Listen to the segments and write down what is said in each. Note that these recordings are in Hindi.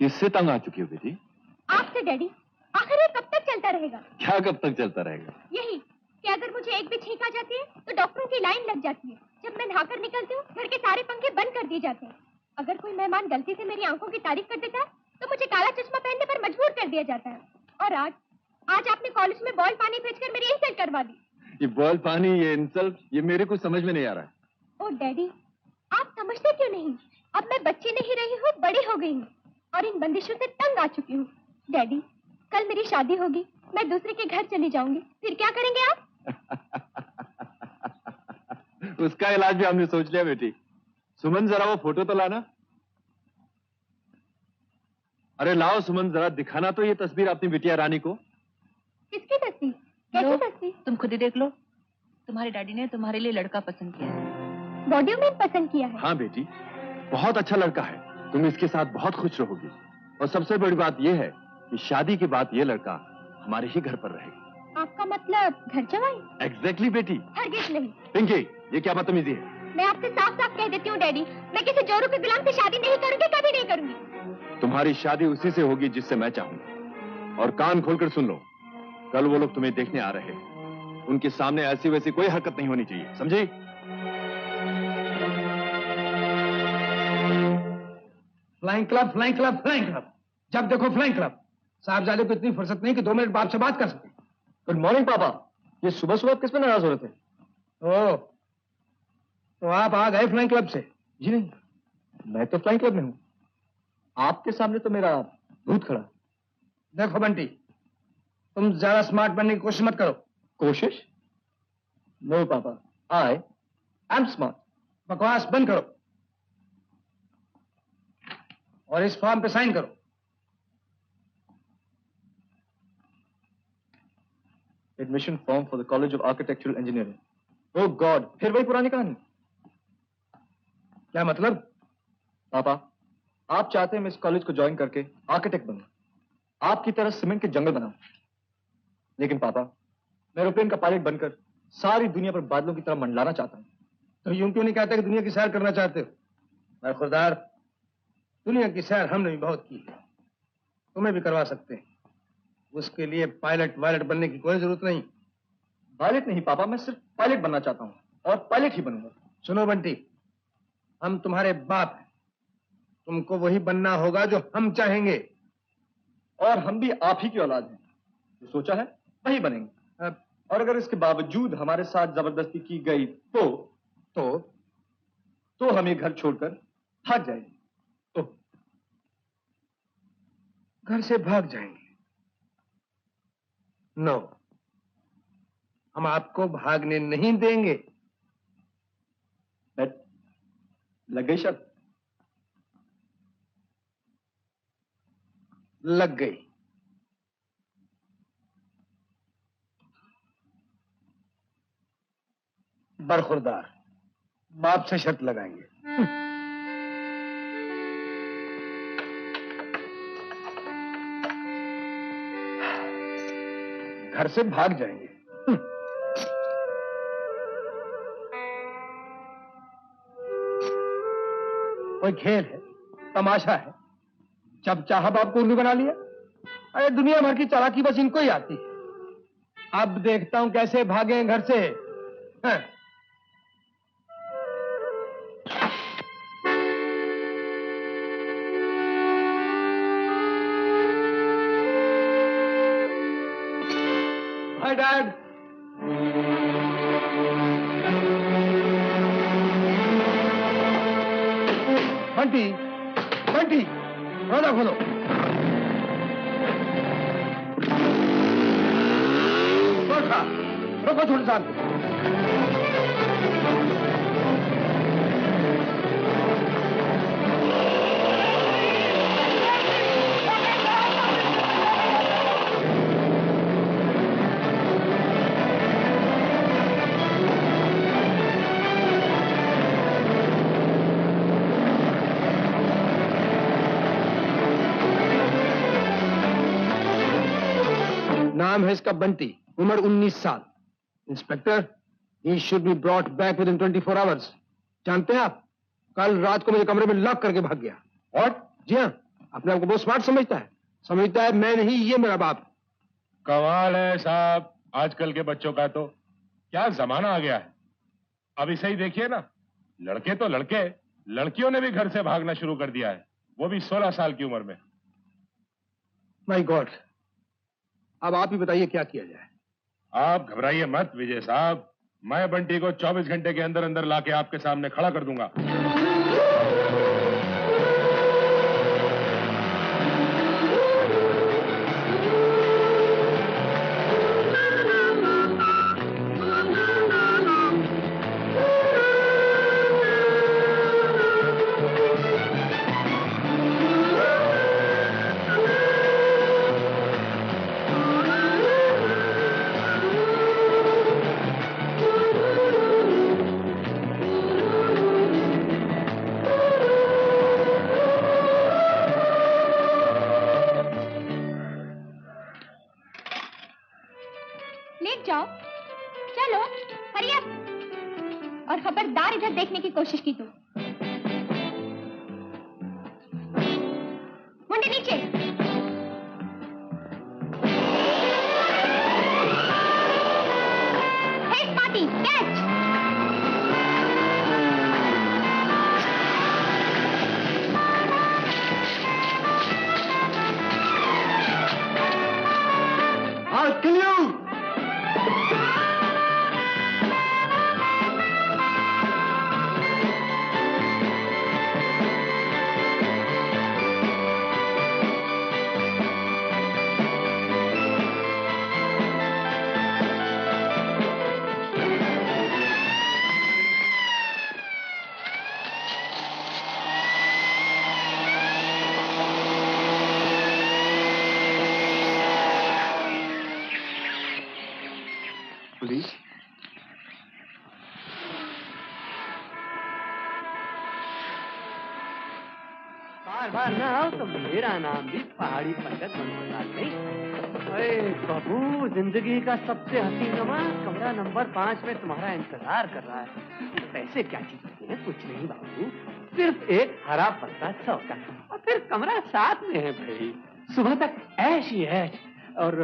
किससे तंग आ चुकी हो बेटी? आपसे डैडी। आखिर ये कब तक चलता रहेगा? क्या कब तक चलता रहेगा? यही कि अगर मुझे एक भी छींक आ जाती है तो डॉक्टरों की लाइन लग जाती है। जब मैं नहाकर निकलती हूँ घर के सारे पंखे बंद कर दिए जाते हैं। अगर कोई मेहमान गलती से मेरी आंखों की तारीफ कर देता है तो मुझे काला चश्मा पहनने पर मजबूर कर दिया जाता है। और आज आपने कॉलेज में बॉयल पानी भेजकर मेरी इंसल्ट करवा दी। ये बॉयल पानी, ये इंसल्ट, ये मेरे कुछ समझ में नहीं आ रहा है। ओ डैडी, आप समझते क्यों नहीं? अब मैं बच्ची नहीं रही हूँ, बड़ी हो गई हूँ और इन बंदिशों से तंग आ चुकी हूँ। डैडी, कल मेरी शादी होगी, मैं दूसरे के घर चली जाऊंगी, फिर क्या करेंगे आप? उसका इलाज भी हमने सोच लिया बेटी। सुमन, जरा वो फोटो तो लाना। अरे लाओ सुमन, जरा दिखाना तो ये तस्वीर अपनी बिटिया रानी को। किसकी तस्वीर? कैसी तस्वीर? तुम खुद ही देख लो। तुम्हारे डैडी ने तुम्हारे लिए लड़का पसंद किया है। बॉडी में पसंद किया है? हाँ बेटी, बहुत अच्छा लड़का है। तुम इसके साथ बहुत खुश रहोगी। और सबसे बड़ी बात यह है कि शादी के बाद ये लड़का हमारे ही घर पर रहेगा। आपका मतलब घर जमाई? एग्जैक्टली बेटी। हरगिज नहीं। पिंकी, ये क्या बदतमीजी है? मैं आपसे साफ साफ कह देती हूँ डैडी, मैं किसी जोरू के गुलाम से शादी नहीं करूंगी, कभी नहीं करूंगी। तुम्हारी शादी उसी से होगी जिससे मैं चाहूंगा। और कान खोलकर सुन लो, कल वो लोग तुम्हें देखने आ रहे हैं। उनके सामने ऐसी वैसी कोई हरकत नहीं होनी चाहिए, समझी? Flying club, flying club, flying club. जब देखो फ्लाइंग क्लब। साहबजादे को इतनी फुर्सत नहीं कि 2 मिनट बाप से बात कर सके। गुड मॉर्निंग पापा। ये सुबह सुबह किस पे नाराज हो रहे थे? ओह, तो आप आ गए फ्लाइंग क्लब से? जी नहीं, मैं तो फ्लाइंग क्लब में हूँ। आपके सामने तो मेरा भूत खड़ा। देखो बंटी, तुम ज्यादा स्मार्ट बनने की कोशिश मत करो। कोशिश? नो पापा, आई एम स्मार्ट। बकवास बंद करो और इस फॉर्म पे साइन करो। Admission form for the college of architectural engineering. Oh God, फिर वही पुरानी कहानी। क्या मतलब? पापा, आप चाहते हैं मैं इस कॉलेज को ज्वाइन करके आर्किटेक्ट बनूं, आपकी तरह सीमेंट के जंगल बनाऊं। लेकिन पापा, मैं एरोप्लेन का पायलट बनकर सारी दुनिया पर बादलों की तरह मंडलाना चाहता हूं। तो यूं क्यों नहीं कहते कि दुनिया की सैर करना चाहते हो? मैं खुदार, दुनिया की सैर हमने भी बहुत की है, तुम्हें भी करवा सकते हैं। उसके लिए पायलट वायलट बनने की कोई जरूरत नहीं। पायलट नहीं पापा, मैं सिर्फ पायलट बनना चाहता हूं और पायलट ही बनूंगा। सुनो बंटी, हम तुम्हारे बाप हैं, तुमको वही बनना होगा जो हम चाहेंगे। और हम भी आप ही की औलाद हैं, जो सोचा है वही बनेंगे। और अगर इसके बावजूद हमारे साथ जबरदस्ती की गई तो हम ये घर छोड़कर भाग जाएंगे। तो घर से भाग जाएंगे? नो, हम आपको भागने नहीं देंगे। बेट लग गई शर्त? लग गई। बरखुरदार, बाप से शर्त लगाएंगे। घर से भाग जाएंगे। कोई खेल है, तमाशा है? जब चाहा बाप को उल्लू बना लिया। अरे दुनिया भर की चालाकी बस इनको ही आती है। अब देखता हूं कैसे भागे घर से। हाँ। Hi dad. बंटी, बंटी, दरवाजा खोलो। रुको थोड़ी शांत। नाम है इसका बंटी, उम्र 19 साल। Inspector, he should be brought back within 24 hours। जानते हैं आप, कल रात को मेरे कमरे में लॉक करके भाग गया। और? जी हाँ, अपने आप को बहुत स्मार्ट समझता है मैं नहीं, ये मेरा बाप। कमाल है साहब, आजकल के बच्चों का तो क्या जमाना आ गया है। अब इसे ही देखिए ना, लड़के तो लड़के, लड़कियों ने भी घर से भागना शुरू कर दिया है, वो भी 16 साल की उम्र में। माय गॉड, अब आप ही बताइए क्या किया जाए। आप घबराइए मत विजय साहब, मैं बंटी को 24 घंटे के अंदर अंदर लाके आपके सामने खड़ा कर दूंगा। लेट जाओ, चलो हरी अप। और खबरदार इधर देखने की कोशिश की तू। मुंडे नीचे। Head party catch. I'll kill you! Police? बार बार ना आओ तो मेरा नाम भी पहाड़ी पंडित मनोहरलाल नहीं। अरे बाबू, जिंदगी का सबसे हसीनमा कमरा नंबर 5 में तुम्हारा इंतजार कर रहा है। पैसे क्या चीज होते हैं? कुछ नहीं बाबू, सिर्फ एक हरा पत्ता सौदा और फिर कमरा साथ में है भाई। सुबह तक ऐश ही ऐश। और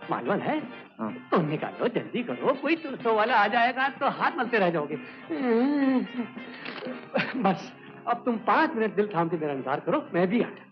मालूम है, हाँ। तुम निकालो, जल्दी करो, कोई तुरसों वाला आ जाएगा तो हाथ मलते रह जाओगे। बस अब तुम 5 मिनट दिल थाम के मेरा इंतजार करो, मैं भी आ रहा।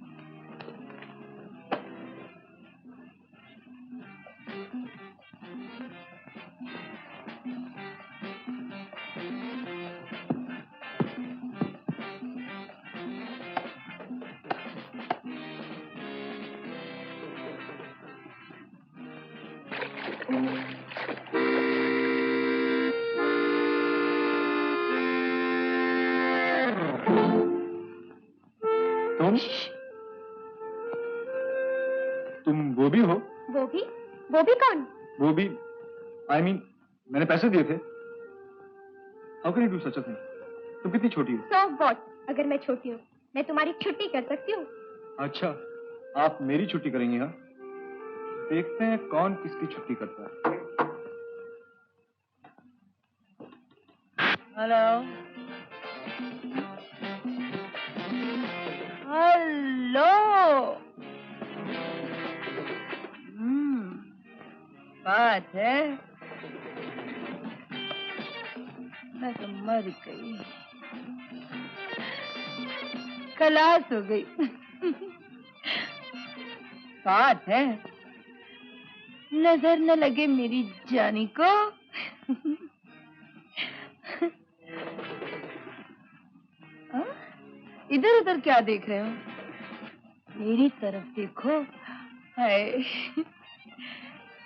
तुम वो भी हो? वो भी कौन? वो भी I mean, मैंने पैसे दिए थे। How can you do such a thing? तुम कितनी छोटी हो? So what? अगर मैं छोटी हूँ, मैं तुम्हारी छुट्टी कर सकती हूँ। अच्छा, आप मेरी छुट्टी करेंगी? हाँ, देखते हैं कौन किसकी छुट्टी करता है। Hello hello. बात है, मैं तो मर गई, खलास हो गई। बात है, नजर न लगे मेरी जानी को। इधर उधर क्या देख रहे हो? मेरी तरफ देखो। हाय,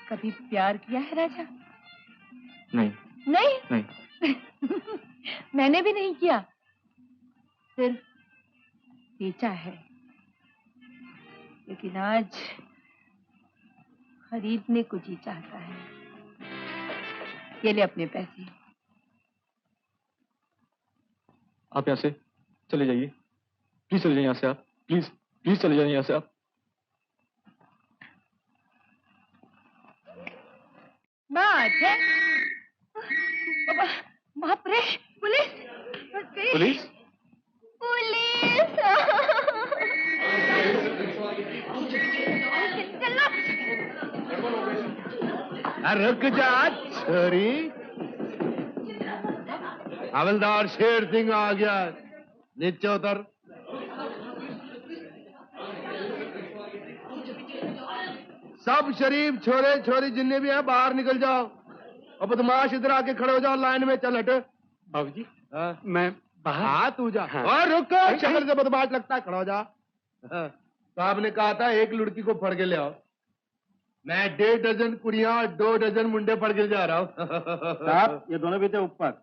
कभी प्यार किया है राजा? नहीं। नहीं? नहीं। मैंने भी नहीं किया, सिर्फ बेचा है। लेकिन आज खरीदने को जी चाहता है। ये ले अपने पैसे। आप यहाँ से चले जाइए, प्लीज चले जाइए यहाँ से आप, प्लीज चले जाइए यहाँ से आप। बात है, बाप रे, पुलिस! पुलिस? पुलिस! रुक जा छोरी, हवलदार शेर सिंह आ गया, नीचे उतर। सब शरीफ छोरे छोरी जितने भी हैं बाहर निकल जाओ, और बदमाश इधर आके खड़े हो जाओ, लाइन में चल हट। बाबूजी हाँ? मैं बाहर। हाँ तू जा। हाँ। और रुक, शक्ल से बदमाश लगता है, खड़ा हो जा। हाँ, साहब ने कहा था एक लड़की को फड़ के ले आओ, मैं 1.5 डजन कुड़ियां और 2 डजन मुंडे फड़ के जा रहा हूँ। साहब ये दोनों भी थे ऊपर।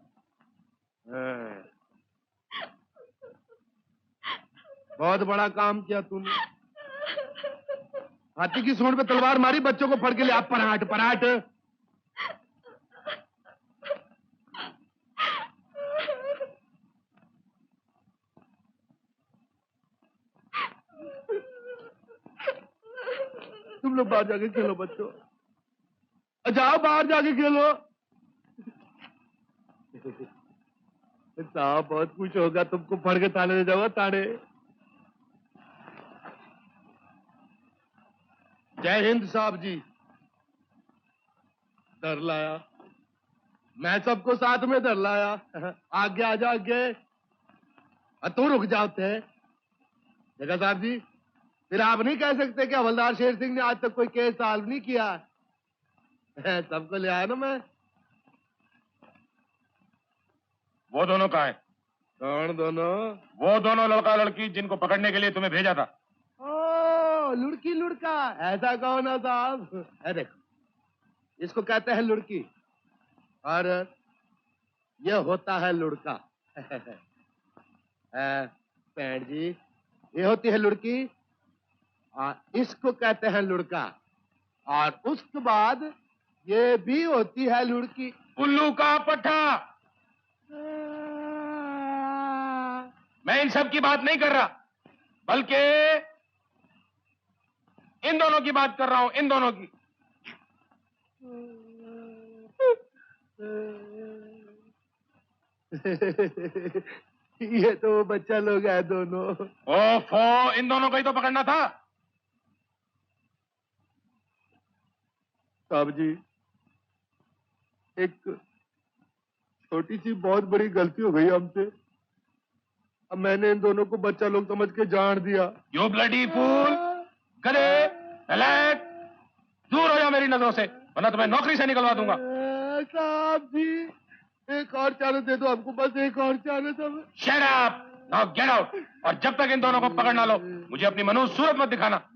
हाँ। बहुत बड़ा काम किया तूने, हाथी की सूंड पे तलवार मारी, बच्चों को फड़ के ले आ। पराठ पराठ। तुम लोग बाहर जाके खेलो बच्चों, जाओ बाहर जाके खेलो। साहब बहुत खुश होगा, तुमको फड़ के ताने दे जाओ, ताने। जय हिंद साहब जी। डर लाया, मैं सबको साथ में डर लाया। आगे आ जा आगे, तू रुक जाते। देखा साहब जी, फिर आप नहीं कह सकते कि हवलदार शेर सिंह ने आज तक कोई केस सॉल्व नहीं किया। सबको ले आया ना मैं। वो दोनों कहाँ हैं? कौन दोनों? वो दोनों लड़का लड़की जिनको पकड़ने के लिए तुम्हें भेजा था। ओ लुड़की लुड़का, ऐसा कौन है साहब? देखो, इसको कहते हैं लुड़की और ये होता है लुड़का। पैंट जी, ये होती है लुड़की और इसको कहते हैं लुड़का, और उसके बाद ये भी होती है लुड़की। उल्लू का पट्टा। मैं इन सब की बात नहीं कर रहा, बल्कि इन दोनों की बात कर रहा हूं, इन दोनों की। ये तो बच्चा लोग है दोनों। ओफो, इन दोनों को ही तो पकड़ना था। साहब जी, एक छोटी सी बहुत बड़ी गलती हो गई हमसे। अब मैंने इन दोनों को बच्चा लोग समझ के जान दिया। यू ब्लडी फूल, गधे, नलायक, दूर हो जा मेरी नजरों से, वरना तुम्हें नौकरी से निकलवा दूंगा। साहब जी, एक और चांस दे दो हमको, बस एक और chance. Shut up, now get out. और जब तक इन दोनों को पकड़ ना लो, मुझे अपनी मनुष्य सूरत मत दिखाना।